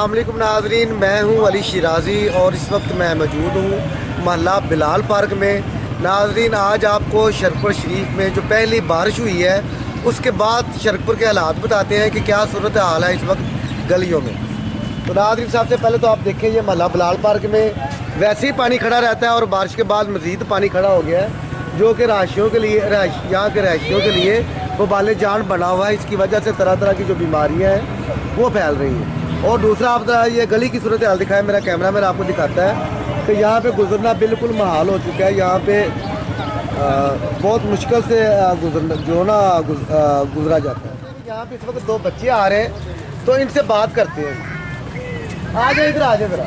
अस्सलाम वालेकुम नाज़रीन, मैं हूं अली शिराज़ी और इस वक्त मैं मौजूद हूं महल्ला बिलाल पार्क में। नाज़रीन, आज आपको शरकपुर शरीफ में जो पहली बारिश हुई है उसके बाद शरकपुर के हालात बताते हैं कि क्या सूरत हाल है इस वक्त गलियों में। तो नाज़रीन, सबसे पहले तो आप देखें ये महल्ला बिलाल पार्क में वैसे ही पानी खड़ा रहता है और बारिश के बाद मज़ीद पानी खड़ा हो गया है, जो कि रहायशियों के लिए यहाँ के रहायशियों के लिए वबाल जान बना हुआ है। इसकी वजह से तरह तरह की जो बीमारियाँ हैं वो फैल रही हैं। और दूसरा, आप ये गली की सूरत हाल दिखाएं, मेरा कैमरा मैन आपको दिखाता है कि यहाँ पे गुजरना बिल्कुल महाल हो चुका है। यहाँ पे बहुत मुश्किल से गुजरा जाता है। यहाँ पे इस वक्त दो बच्चे आ रहे हैं तो इनसे बात करते हैं। आ जाए इधर, आ जाए इधर।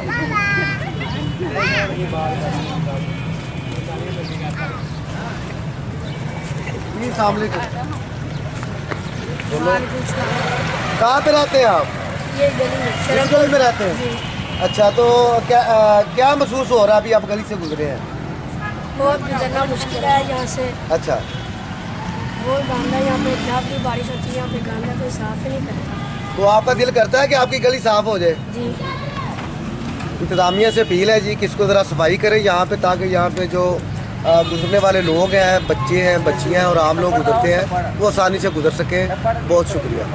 कहाँ पे रहते हैं आप? ये गली इस गली में रहते हैं। अच्छा, तो क्या महसूस हो रहा है अभी आप गली से गुजरे हैं? बहुत गुजरना मुश्किल है यहाँ से। अच्छा, बहुत गंदा यहाँ पे, जब भी बारिश होती है यहाँ पे गंदा कोई साफ ही नहीं करता। तो आपका दिल करता है कि आपकी गली साफ हो जाए? जी। इंतज़ामिया से अपील है जी कि इसको ज़रा सफाई करें यहाँ पे, ताकि यहाँ पे जो गुजरने वाले लोग हैं, बच्चे हैं, बच्चियाँ हैं और आम लोग गुजरते हैं, वो आसानी से गुजर सकें। बहुत शुक्रिया।